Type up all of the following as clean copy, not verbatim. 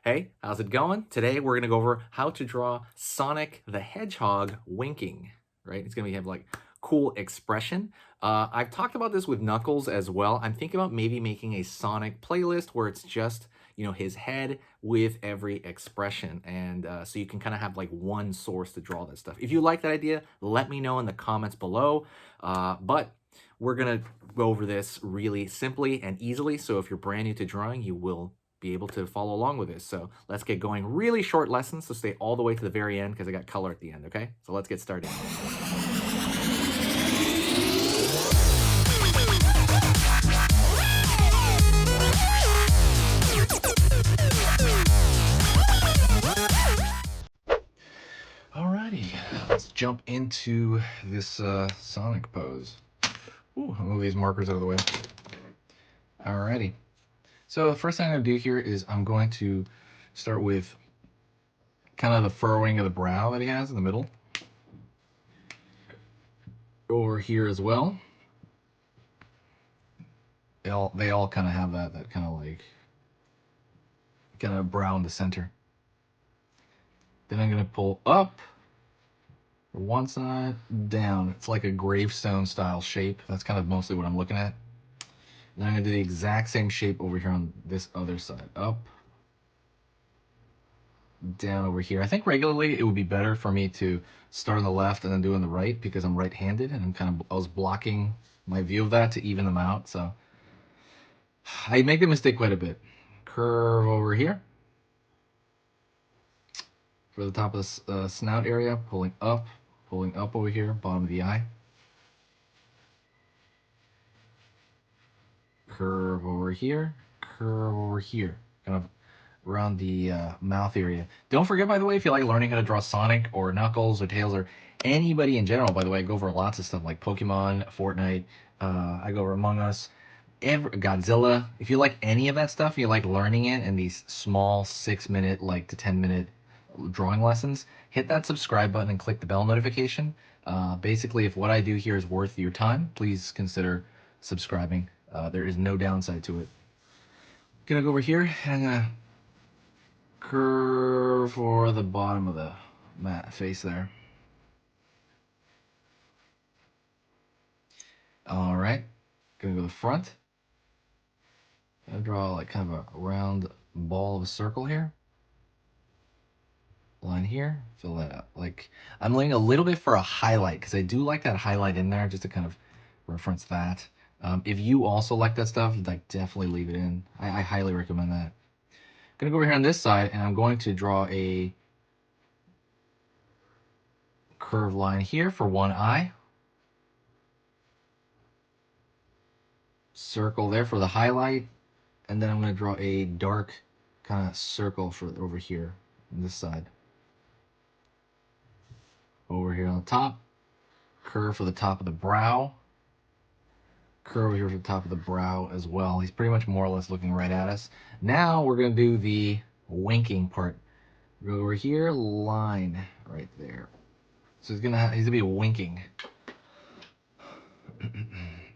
Hey, how's it going? Today we're gonna go over how to draw Sonic the Hedgehog winking, right? It's gonna have like cool expression. I've talked about this with Knuckles as well. I'm thinking about maybe making a Sonic playlist where it's just, his head with every expression. And so you can kind of have like one source to draw this stuff. If you like that idea, let me know in the comments below. But we're gonna go over this really simply and easily. So if you're brand new to drawing, you will be able to follow along with this. So let's get going. Really short lessons, so stay all the way to the very end because I got color at the end, okay? So let's get started. Alrighty, let's jump into this Sonic pose. Ooh, I'll move these markers out of the way. Alrighty. So the first thing I'm going to do here is I'm going to start with kind of the furrowing of the brow that he has in the middle. Over here as well. They all kind of have that kind of like brow in the center. Then I'm going to pull up for one side, down. It's like a gravestone style shape. That's kind of mostly what I'm looking at. Then I'm going to do the exact same shape over here on this other side. Up, down over here. I think regularly it would be better for me to start on the left and then do on the right because I'm right-handed and I was blocking my view of that to even them out. So I make the mistake quite a bit. Curve over here for the top of the snout area, pulling up over here, bottom of the eye. Curve over here, kind of around the mouth area. Don't forget, by the way, if you like learning how to draw Sonic or Knuckles or Tails or anybody in general, by the way, I go over lots of stuff like Pokemon, Fortnite, I go over Among Us, Godzilla. If you like any of that stuff, you like learning it in these small 6-minute, like to 10-minute drawing lessons, hit that subscribe button and click the bell notification. Basically, if what I do here is worth your time, please consider subscribing. There is no downside to it. Gonna go over here and curve for the bottom of the mat face there. All right, gonna go to the front. Gonna draw like kind of a round ball of a circle here. Line here, fill that out. Like I'm leaning a little bit for a highlight because I do like that highlight in there just to kind of reference that. If you also like that stuff, like definitely leave it in. I highly recommend that. I'm gonna go over here on this side and I'm going to draw a curved line here for one eye. Circle there for the highlight. And then I'm going to draw a dark kind of circle for over here on this side. Over here on the top. Curve for the top of the brow. Curve here for the top of the brow as well. He's pretty much more or less looking right at us. Now we're going to do the winking part. Go over here, line right there. So he's gonna be winking.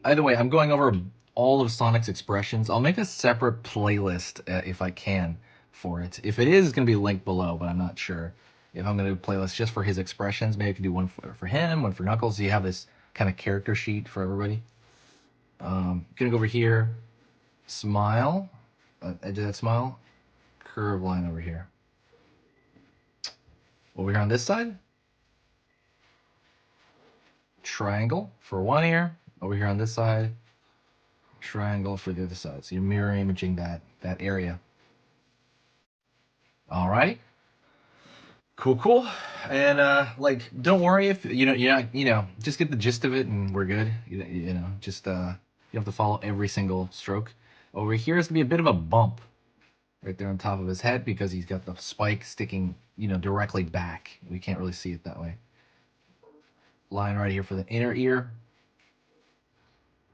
Either way, I'm going over all of Sonic's expressions. I'll make a separate playlist if I can for it. If it is, it's going to be linked below, but I'm not sure if I'm going to do a playlist just for his expressions. Maybe I could do one for him, one for Knuckles. So you have this kind of character sheet for everybody. Gonna go over here, smile, edge of that smile, curve line over here. Over here on this side, triangle for one ear. Over here on this side, triangle for the other side. So you're mirror imaging that area. All right. Cool. And like, don't worry if just get the gist of it, and we're good. Just you have to follow every single stroke. Over here is gonna be a bit of a bump right there on top of his head because he's got the spike sticking, directly back. We can't really see it that way. Line right here for the inner ear,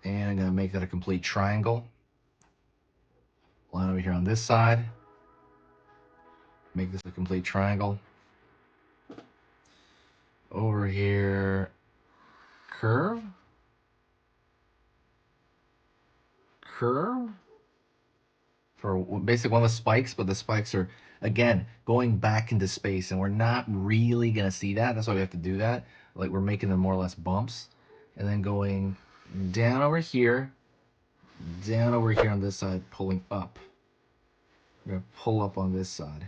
and I'm gonna make that a complete triangle. Line over here on this side. Make this a complete triangle. Over here, curve, curve, for basically one of the spikes, but the spikes are again going back into space, and we're not really gonna see that. That's why we have to do that. Like we're making them more or less bumps, and then going down over here on this side, pulling up. We're gonna pull up on this side.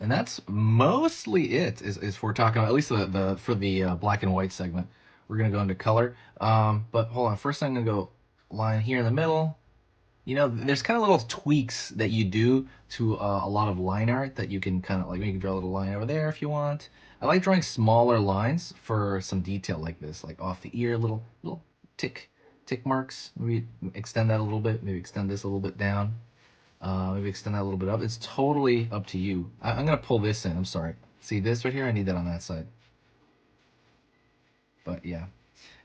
And that's mostly it. Is for talking about at least the for the black and white segment. We're gonna go into color. But hold on. First, I'm gonna go line here in the middle. You know, there's kind of little tweaks that you do to a lot of line art that you can kind of like. You can draw a little line over there if you want. I like drawing smaller lines for some detail like this, like off the ear, little tick marks. Maybe extend that a little bit. Maybe extend this a little bit down. Maybe extend that a little bit up. It's totally up to you. I'm gonna pull this in. I'm sorry. See this right here? I need that on that side. But yeah.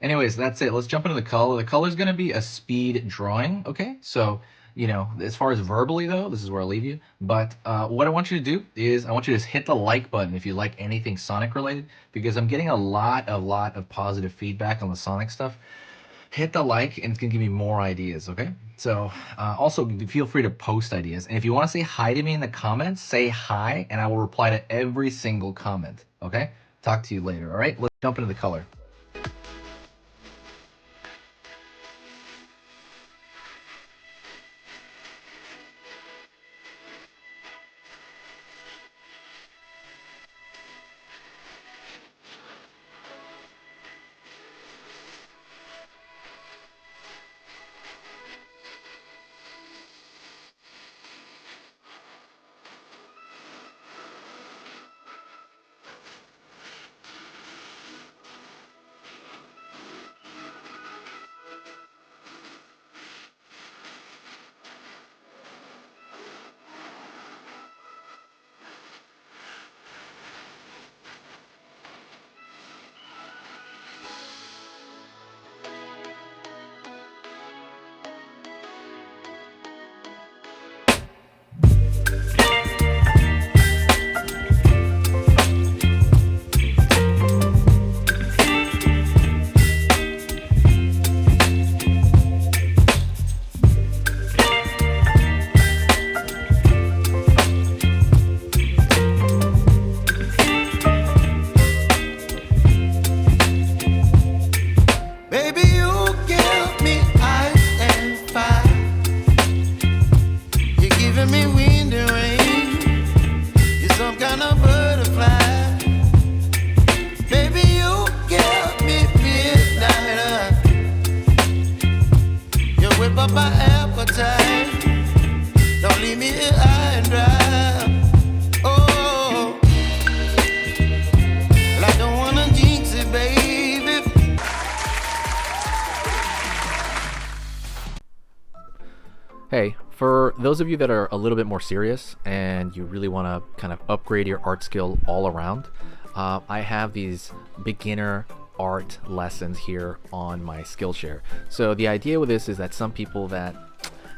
Anyways, that's it. Let's jump into the color. The color is gonna be a speed drawing. Okay. So you know, as far as verbally though, this is where I'll leave you. But what I want you to do is I want you to just hit the like button if you like anything Sonic related, because I'm getting a lot of positive feedback on the Sonic stuff. Hit the like and it's gonna give me more ideas. Okay, so also feel free to post ideas, and if you want to say hi to me in the comments, say hi and I will reply to every single comment. Okay, talk to you later. All right, let's jump into the color. Hey, for those of you that are a little bit more serious and you really want to kind of upgrade your art skill all around, I have these beginner art lessons here on my Skillshare. So the idea with this is that some people that,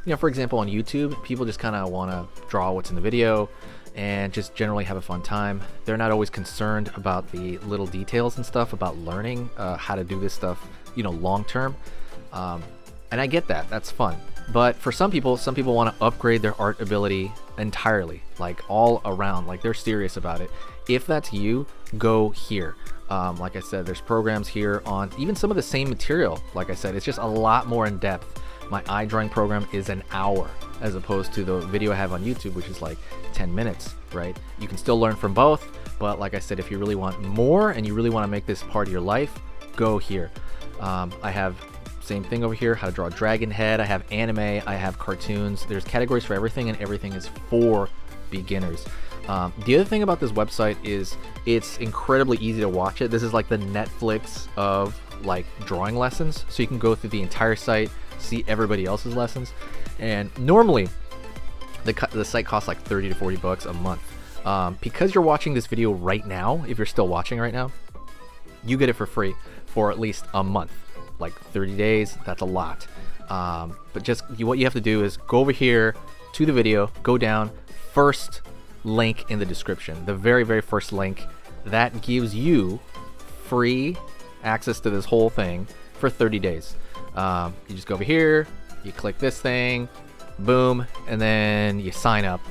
you know, for example on YouTube, people just kind of want to draw what's in the video and just generally have a fun time. They're not always concerned about the little details and stuff, about learning how to do this stuff, you know, long term. And I get that, that's fun. But for some people want to upgrade their art ability entirely, like all around, like they're serious about it. If that's you, go here. Like I said, there's programs here on even some of the same material. Like I said, it's just a lot more in depth. My eye drawing program is an hour as opposed to the video I have on YouTube, which is like 10 minutes, right? You can still learn from both, but like I said, if you really want more and you really want to make this part of your life, go here. I have same thing over here, how to draw a dragon head. I have anime, I have cartoons. There's categories for everything, and everything is for beginners. The other thing about this website is it's incredibly easy to watch it. This is like the Netflix of like drawing lessons. So you can go through the entire site, see everybody else's lessons. And normally the site costs like 30 to 40 bucks a month. Because you're watching this video right now, if you're still watching right now, you get it for free for at least a month. Like 30 days, that's a lot. But just what you have to do is go over here to the video, go down, first link in the description, the very, very first link. That gives you free access to this whole thing for 30 days. You just go over here, you click this thing, boom, and then you sign up.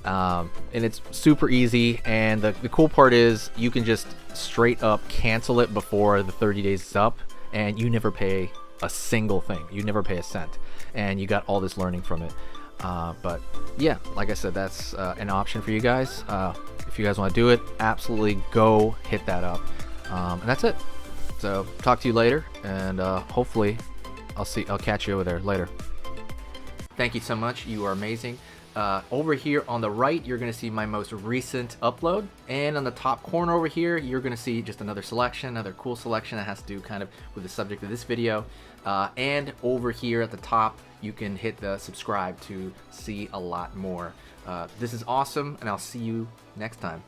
And it's super easy, and the cool part is you can just straight up cancel it before the 30 days is up, and you never pay a single thing. You never pay a cent, and you got all this learning from it. But yeah, like I said, that's an option for you guys. If you guys want to do it, absolutely go hit that up. And that's it. So talk to you later, and hopefully I'll catch you over there later. Thank you so much. You are amazing. Over here on the right, you're going to see my most recent upload, and on the top corner over here, you're going to see just another selection, another cool selection that has to do kind of with the subject of this video. And over here at the top, you can hit the subscribe to see a lot more. This is awesome, and I'll see you next time.